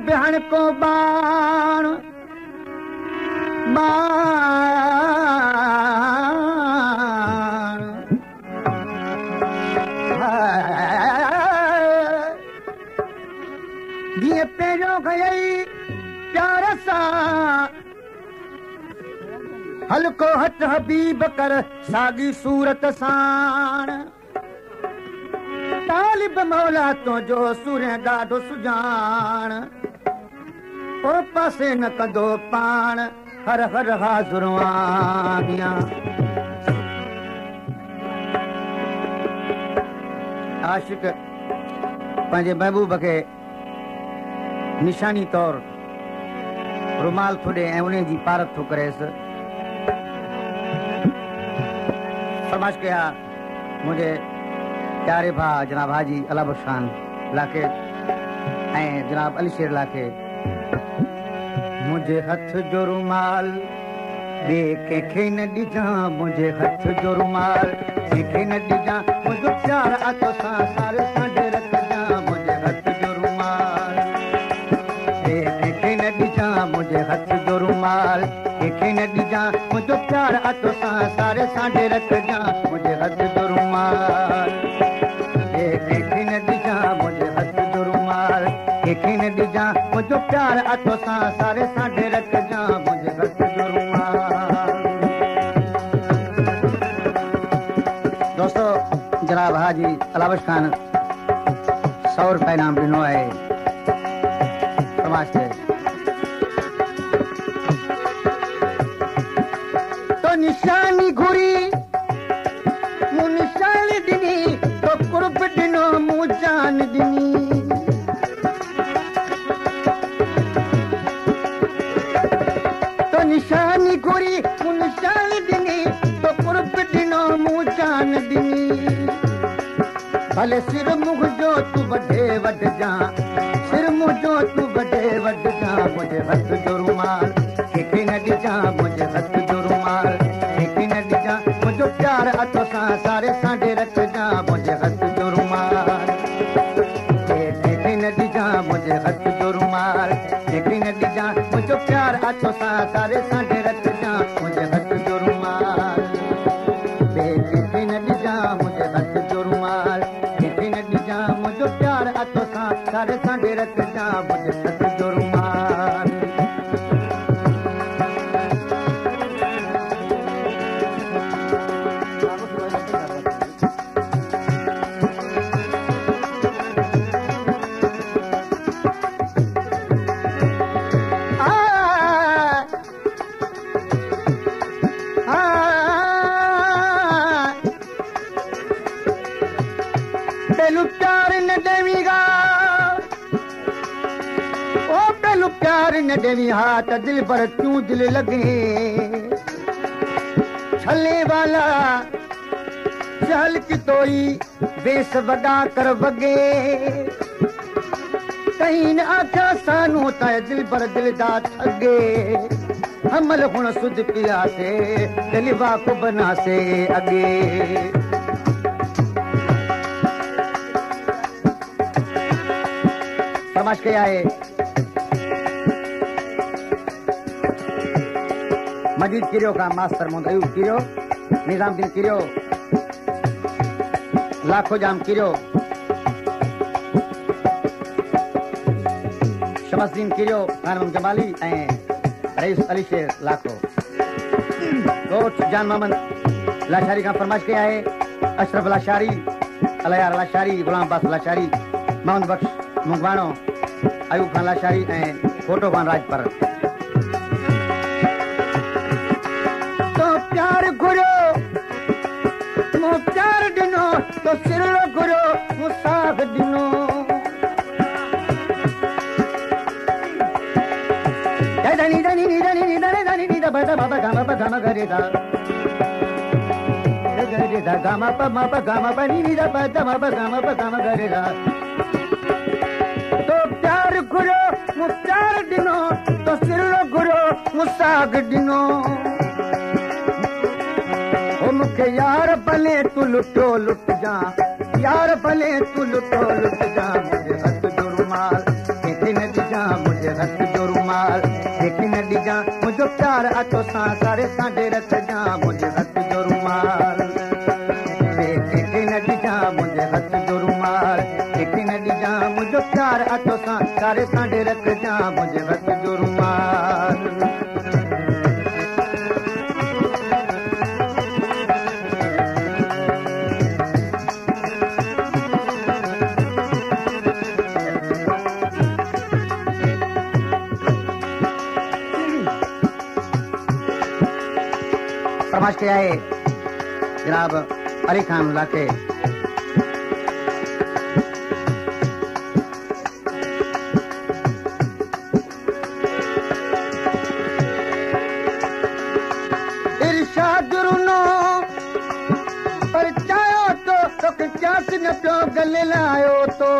बिहण को बाण जीअं पहिरियों खयई प्यार सां हल्को हथ हबीब कर साॻी सूरत साण तालिब मौला तुंहिंजो सूर्य ॾाढो सुञाण ओ पासे न कंदो पाण हर हर हाज़ुर आहियां आशिक पंहिंजे महबूब खे निशानी तौर रुमाल थो ॾे ऐं उन जी पारत थो करेसि फरमाइश कया मुंहिंजे प्यारे भाउ जनाब हाजी अलाबख्श खान लाखे ऐं जनाब अली शेर लाखे मुंहिंजे हथ जो रुमाल ॿिए कंहिंखे न ॾिजां मुंहिंजे हथ जो रुमाल कंहिंखे न ॾिजां मुंहिंजो प्यार अथो सां सारे सांडे रखजां मुंहिंजे हथ जो रुमाल ॿिए कंहिंखे न ॾिजां मुंहिंजे हथ जो रुमाल कंहिंखे न ॾिजां मुंहिंजो प्यार अथो सां सारे सांडे रखजां मुंहिंजे हथ जो रुमाल कंहिंखे न ॾिजां मुंहिंजे हथ जो रुमाल कंहिंखे न ॾिजां मुंहिंजो प्यार अथो सां सारे सांडे रखजां मुंहिंजे हथ जो रुमाल दोस्तो जनाब हाजी अलाबख्श खान 100 रुपए इनाम ॾिनो आहे समाज खे तो निशानी घुरी मूं निशानी ॾिनी तो कुर्ब ॾिनो मूं जान ॾिनी तो निशानी घुरी मूं निशानी ॾिनी तो कुर्ब ॾिनो मूं जान ॾिनी भले सिर मुंहिंजो तूं वॾे वॾजां सिर मुंहिंजो तूं वॾे वॾजां मुंहिंजे हथ जो रुमाल कंहिंखे न ॾिजां मुंहिंजे हथ जो रुमाल कंहिंखे न ॾिजां मुंहिंजो प्यार अथो सां सारे सांडे रखजां मुंहिंजे हथ जो रुमाल कंहिंखे न ॾिजां मुंहिंजे हथ जो रुमाल कंहिंखे न ॾिजां मुंहिंजो प्यार अथो सां सारे सांडे रखजां मुंहिंजे हथ जो रुमाल कंहिंखे न ॾिजां मुंहिंजे हथ जो रुमाल कंहिंखे न ॾिजां मुंहिंजो प्यार अथो सां सारे सांडे रखजां मुंहिंजे हथ जो रुमाल पहलू प्यार न देवीगा ओ पहलू प्यार न देवी हाथ दिल पर क्यों दिल लगे छले वाला चहल की तोई बेस बगा कर बगे कहीं न आख्या सानू होता है दिल पर दिल दात अगे हमल हुण सुध पिया से दिलवा को बना से अगे फरमाइश कया है मजीद किरियो का मास्टर मोहम्मद अयूब किरियो निजामुद्दीन किरियो लाखो जाम किरियो शमसुद्दीन किरियो खान मोहम्मद जमाली ऐं रईस अली शेर लाखो कोच जान मोहम्मद लाशारी का फरमाइश कया है अशरफ लाशारी अलयार लाशारी गुलाम अब्बास लाशारी मोहम्मद बख्श मुंगवाणो अयूब खान लाशारी ऐं फोटो खान राजपर तो प्यार घुरो मूं प्यार ॾिनो तो सिरलो घुरो मूं साथ ॾिनो धनी धनी नी धनी नी धनी धनी नी द बद बाबा गामा प गामा करे दा करे दा गामा प मा प गामा प नी नी द बद बाबा गामा प गामा करे दा तो प्यार घुरो मूं प्यार ॾिनो तो सिरलो घुरो मूं साग ॾिनो ओ मूंखे यार भले तूं लुटो लुट जा यार भले तूं लुटो लुट जा मुंहिंजे हथ जो रुमाल कंहिंखे न ॾिजां मुंहिंजे हथ जो रुमाल कंहिंखे न ॾिजां मुंहिंजो प्यार अचो सां सारे सांडे रखजां मुंहिंजे हथ जो रुमाल कंहिंखे न ॾिजां मुंहिंजे हथ जो रुमाल कंहिंखे न ॾिजां मुंहिंजो प्यार अचो सां सारे सांडे रखजां मुंहिंजे हथ जो रुमाल फरमाइश के आए जनाब अली खान लाके इरशाद रुनो पर चायो तो चास न पियो गले लायो तो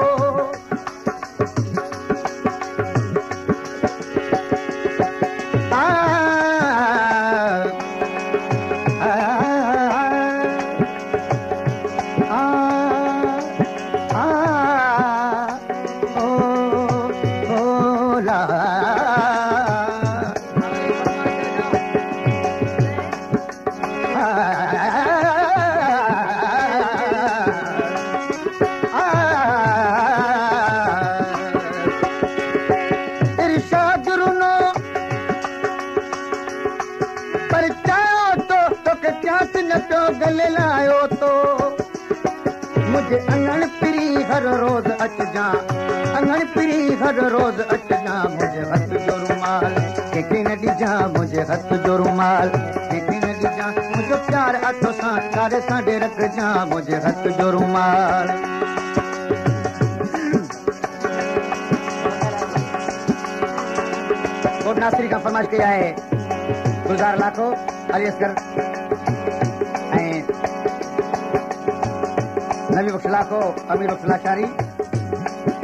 गले लायो तो मुझे अंगण पिरी हर रोज अचजा अंगण पिरी हर रोज अचजा मुझे हथ जो रुमाल कंहिंखे न ॾिजां मुझे हथ जो रुमाल कंहिंखे न ॾिजां मुंहिंजो प्यार अथो सां सारे सांडे रखजां मुझे हथ जो रुमाल कोट नासिरी खां फरमाइश कई आहे गुलज़ार लाखो अली असगर नबी बख्श लाखो अमीर बख्श लाचारी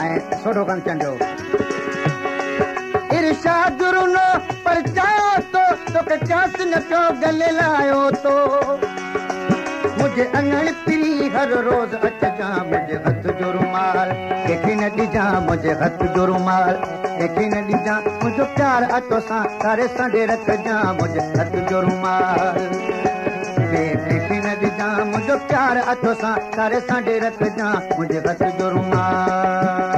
ऐं सोढो कन चंडियो इरशाद रुनो पर चायो तो चास न पियो गले लायो तो मुझे अंगण पिरी हर रोज अचजां मुझे हथ जो रुमाल कंहिंखे न ॾिजां मुझे हथ जो रुमाल कंहिंखे न ॾिजां मुंहिंजो प्यार अचो सां सारे सांडे रखजां मुझे हथ जो रुमाल कंहिंखे न ॾिजां मुंहिंजो प्यार अचो सां सारे सांडे रखजां मुंहिंजे हथ जो रुमाल